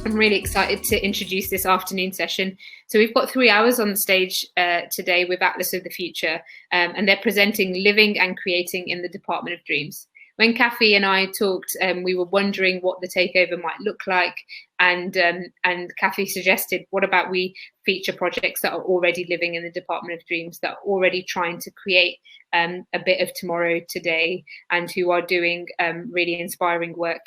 I'm really excited to introduce this afternoon session. So we've got 3 hours on the stage today with Atlas of the Future, and they're presenting Living and Creating in the Department of Dreams. When Cathy and I talked, we were wondering what the takeover might look like, and Cathy suggested, what about we feature projects that are already living in the Department of Dreams, that are already trying to create a bit of tomorrow today, and who are doing really inspiring work.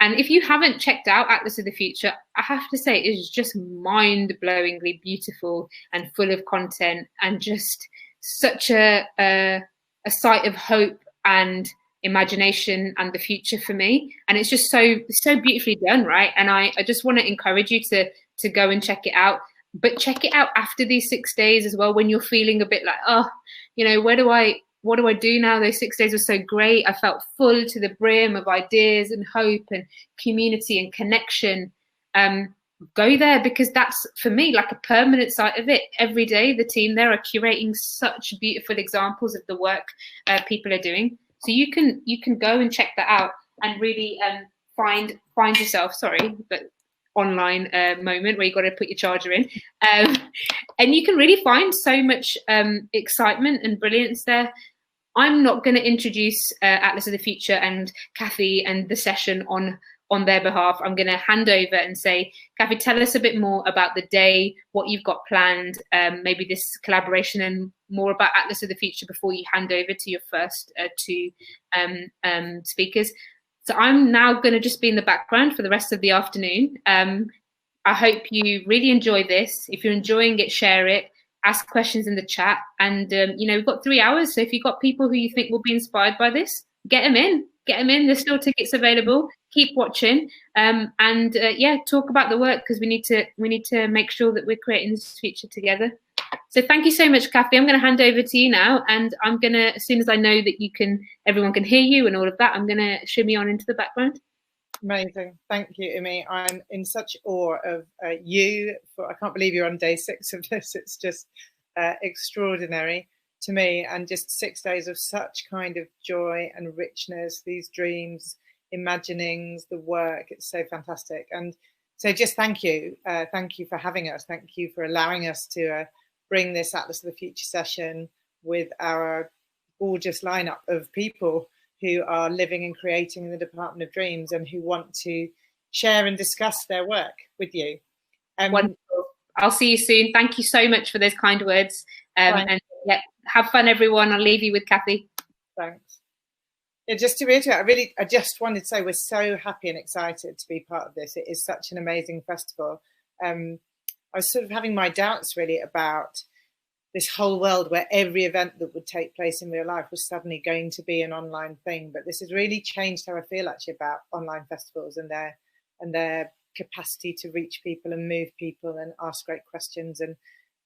And if you haven't checked out Atlas of the Future, I have to say it's just mind-blowingly beautiful and full of content, and just such a sight of hope and imagination and the future for me. And it's just so beautifully done, right? And I just want to encourage you to go and check it out. But check it out after these 6 days as well, when you're feeling a bit like, oh, you know, what do I do now? Those 6 days were so great. I felt full to the brim of ideas and hope and community and connection. Go there, because that's, for me, like a permanent site of it. Every day, the team there are curating such beautiful examples of the work people are doing. So you can go and check that out and really find yourself, but online moment where you got to put your charger in, and you can really find so much excitement and brilliance there. I'm not going to introduce Atlas of the Future and Cathy and the session on their behalf. I'm going to hand over and say, Cathy, tell us a bit more about the day, what you've got planned, maybe this collaboration, and more about Atlas of the Future before you hand over to your first two speakers. So I'm now going to just be in the background for the rest of the afternoon. I hope you really enjoy this. If you're enjoying it, share it, ask questions in the chat. And, we've got 3 hours. So if you've got people who you think will be inspired by this, get them in. There's still tickets available. Keep watching, talk about the work, because we need to make sure that we're creating this future together. So thank you so much, Cathy. I'm going to hand over to you now, and I'm going to, as soon as I know that everyone can hear you and all of that, I'm going to shimmy on into the background. Amazing. Thank you, Imi. I'm in such awe of you. I can't believe you're on day 6 of this. It's just extraordinary to me, and just 6 days of such kind of joy and richness, these dreams, imaginings, the work. It's so fantastic. And so just thank you. Thank you for having us. Thank you for allowing us to bring this Atlas of the Future session with our gorgeous lineup of people who are living and creating in the Department of Dreams, and who want to share and discuss their work with you. Wonderful. I'll see you soon. Thank you so much for those kind words. And yeah, have fun, everyone. I'll leave you with Cathy. Thanks. Yeah, just to reiterate, I just wanted to say we're so happy and excited to be part of this. It is such an amazing festival. I was sort of having my doubts really about this whole world where every event that would take place in real life was suddenly going to be an online thing. But this has really changed how I feel actually about online festivals and their capacity to reach people and move people and ask great questions and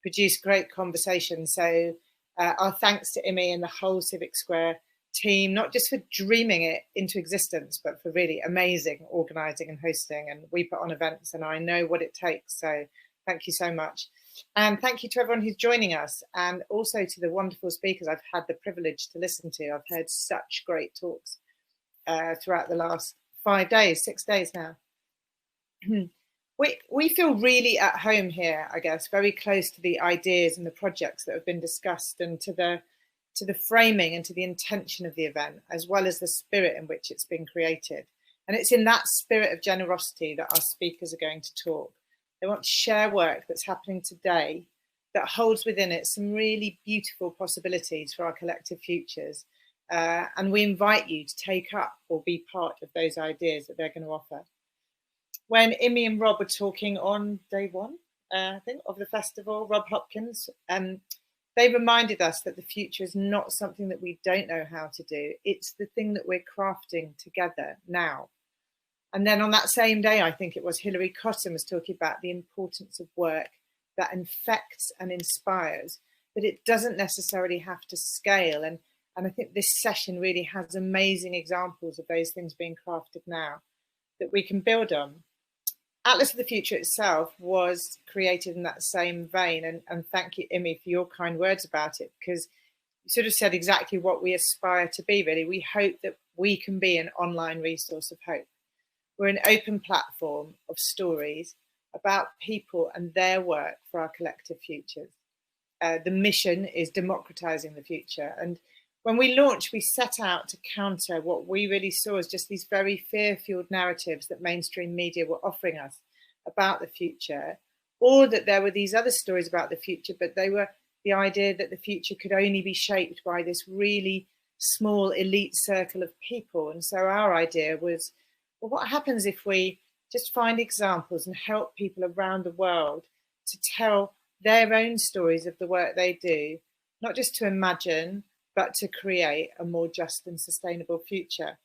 produce great conversations. So our thanks to Imi and the whole Civic Square team, not just for dreaming it into existence, but for really amazing organising and hosting. And we put on events, and I know what it takes. So thank you so much. And thank you to everyone who's joining us, and also to the wonderful speakers I've had the privilege to listen to. I've heard such great talks throughout the last 6 days now. We feel really at home here, I guess, very close to the ideas and the projects that have been discussed, and to the framing and to the intention of the event, as well as the spirit in which it's been created. And it's in that spirit of generosity that our speakers are going to talk. They want to share work that's happening today that holds within it some really beautiful possibilities for our collective futures. And we invite you to take up or be part of those ideas that they're going to offer. When Imi and Rob were talking on day 1, I think, of the festival, Rob Hopkins, they reminded us that the future is not something that we don't know how to do. It's the thing that we're crafting together now. And then on that same day, I think it was, Hilary Cotton was talking about the importance of work that infects and inspires, but it doesn't necessarily have to scale. And I think this session really has amazing examples of those things being crafted now that we can build on. Atlas of the Future itself was created in that same vein. And thank you, Imi, for your kind words about it, because you sort of said exactly what we aspire to be, really. We hope that we can be an online resource of hope. We're an open platform of stories about people and their work for our collective futures. The mission is democratizing the future. And when we launched, we set out to counter what we really saw as just these very fear-fueled narratives that mainstream media were offering us about the future, or that there were these other stories about the future, but they were the idea that the future could only be shaped by this really small elite circle of people. And so our idea was, well, what happens if we just find examples and help people around the world to tell their own stories of the work they do, not just to imagine, but to create a more just and sustainable future.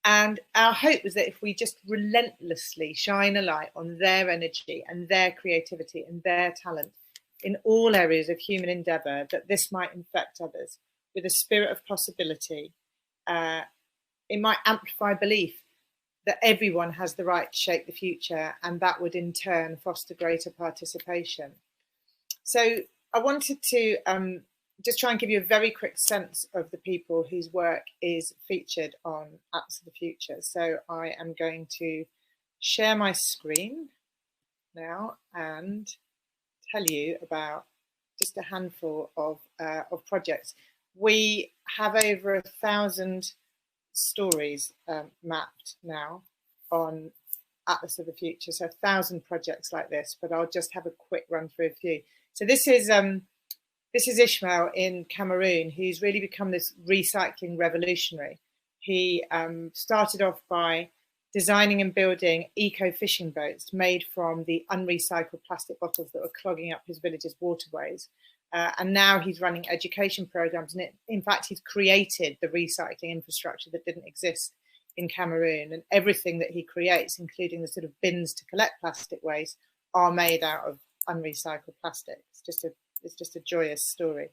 And our hope was that if we just relentlessly shine a light on their energy and their creativity and their talent in all areas of human endeavour, that this might infect others with a spirit of possibility. It might amplify belief that everyone has the right to shape the future, and that would in turn foster greater participation. So I wanted to just try and give you a very quick sense of the people whose work is featured on Atlas of the Future. So I am going to share my screen now and tell you about just a handful of projects. We have over 1,000 stories mapped now on Atlas of the Future, so 1,000 projects like this, but I'll just have a quick run through a few. So this is Ishmael in Cameroon, who's really become this recycling revolutionary. He started off by designing and building eco-fishing boats made from the unrecycled plastic bottles that were clogging up his village's waterways. And now he's running education programs. And in fact, he's created the recycling infrastructure that didn't exist in Cameroon. And everything that he creates, including the sort of bins to collect plastic waste, are made out of unrecycled plastic. It's just a joyous story.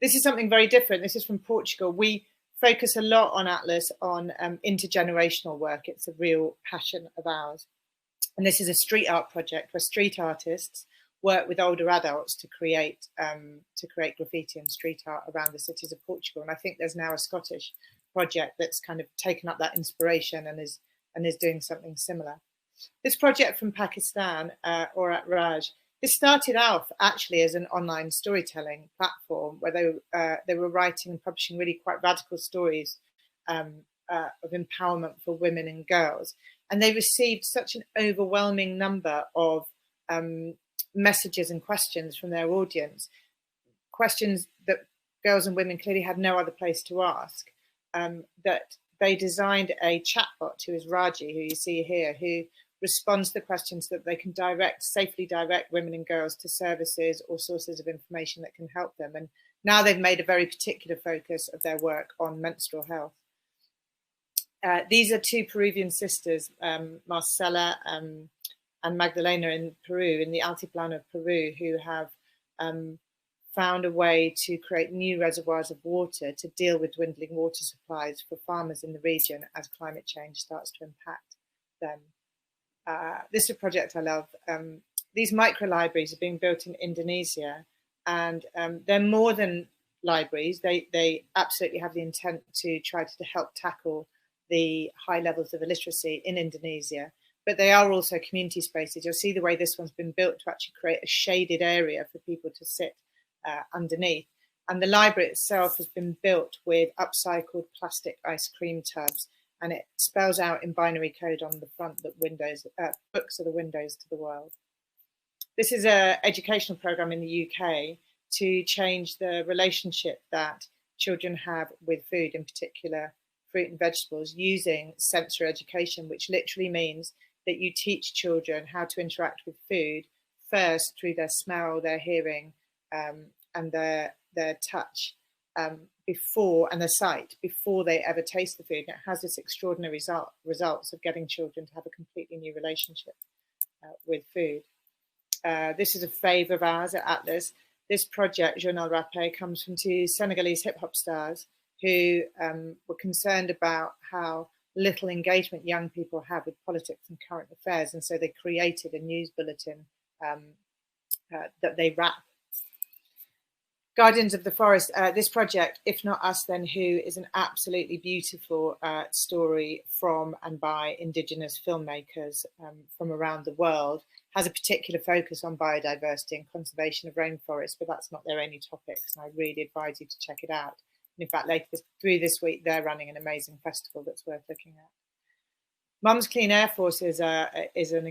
This is something very different. This is from Portugal. We focus a lot on Atlas on intergenerational work. It's a real passion of ours. And this is a street art project where street artists work with older adults to create graffiti and street art around the cities of Portugal. And I think there's now a Scottish project that's kind of taken up that inspiration and is doing something similar. This project from Pakistan, or at Raj, this started out actually as an online storytelling platform where they were writing and publishing really quite radical stories of empowerment for women and girls. And they received such an overwhelming number of messages and questions from their audience, questions that girls and women clearly had no other place to ask, that they designed a chatbot who is Raji, who you see here, who responds to the questions so that they can safely direct women and girls to services or sources of information that can help them. And now they've made a very particular focus of their work on menstrual health. These are two Peruvian sisters, Marcela and Magdalena in Peru, in the Altiplano of Peru, who have found a way to create new reservoirs of water to deal with dwindling water supplies for farmers in the region as climate change starts to impact them. This is a project I love. These micro libraries are being built in Indonesia, and they're more than libraries. They absolutely have the intent to try to help tackle the high levels of illiteracy in Indonesia, but they are also community spaces. You'll see the way this one's been built to actually create a shaded area for people to sit underneath. And the library itself has been built with upcycled plastic ice cream tubs, and it spells out in binary code on the front that books are the windows to the world. This is an educational program in the UK to change the relationship that children have with food, in particular fruit and vegetables, using sensory education, which literally means that you teach children how to interact with food first through their smell, their hearing, and their touch, and their sight, before they ever taste the food. And it has this extraordinary results of getting children to have a completely new relationship with food. This is a fave of ours at Atlas. This project, Journal Rappé, comes from two Senegalese hip-hop stars who were concerned about how little engagement young people have with politics and current affairs. And so they created a news bulletin that they rap. Guardians of the Forest, this project, If Not Us Then Who, is an absolutely beautiful story from and by Indigenous filmmakers from around the world. Has a particular focus on biodiversity and conservation of rainforests, but that's not their only topics, and I really advise you to check it out. And in fact, later through this week, they're running an amazing festival that's worth looking at. Mum's Clean Air Force is an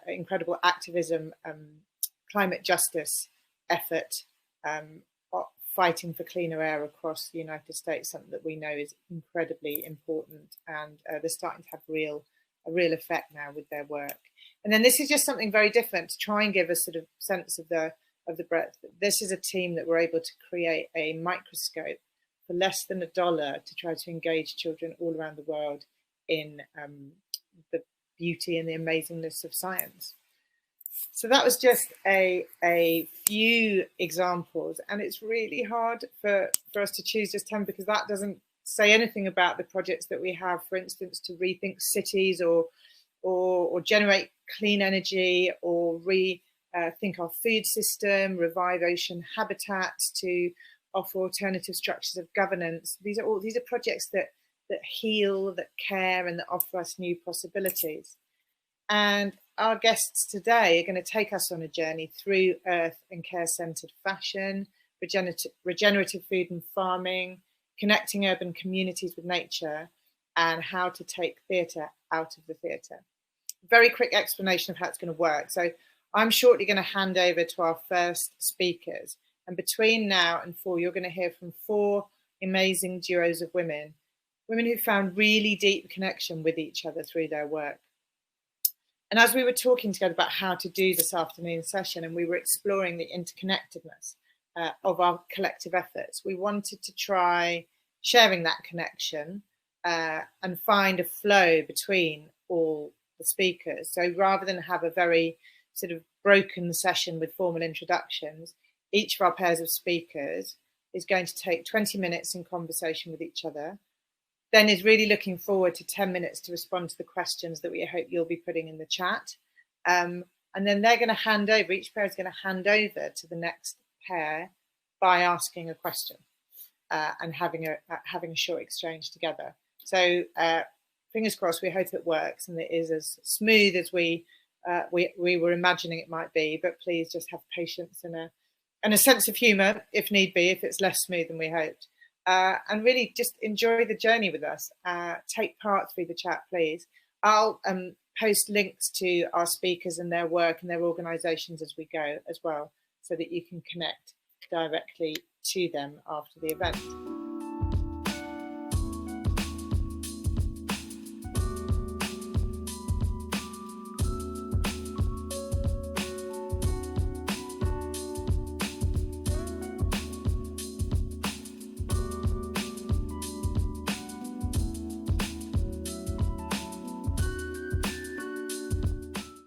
incredible activism, climate justice effort, fighting for cleaner air across the United States, something that we know is incredibly important, and they're starting to have a real effect now with their work. And then this is just something very different to try and give a sort of sense of the breadth. This is a team that were able to create a microscope for less than $1 to try to engage children all around the world in the beauty and the amazingness of science. So that was just a few examples, and it's really hard for us to choose just 10 because that doesn't say anything about the projects that we have, for instance, to rethink cities or generate clean energy, or rethink our food system, revive ocean habitats, to offer alternative structures of governance. These are projects that heal, that care, and that offer us new possibilities. And our guests today are going to take us on a journey through earth and care-centred fashion, regenerative food and farming, connecting urban communities with nature, and how to take theatre out of the theatre. Very quick explanation of how it's going to work. So I'm shortly going to hand over to our first speakers. And between now and 4, you're going to hear from 4 amazing duos of women who found really deep connection with each other through their work. And as we were talking together about how to do this afternoon session, and we were exploring the interconnectedness of our collective efforts, we wanted to try sharing that connection and find a flow between all the speakers. So rather than have a very sort of broken session with formal introductions, each of our pairs of speakers is going to take 20 minutes in conversation with each other, then is really looking forward to 10 minutes to respond to the questions that we hope you'll be putting in the chat. And then they're going to hand over, each pair is going to hand over to the next pair by asking a question and having a short exchange together. So fingers crossed, we hope it works and it is as smooth as we were imagining it might be, but please just have patience and a sense of humour if need be, if it's less smooth than we hoped. And really just enjoy the journey with us. Take part through the chat, please. I'll post links to our speakers and their work and their organisations as we go as well, so that you can connect directly to them after the event.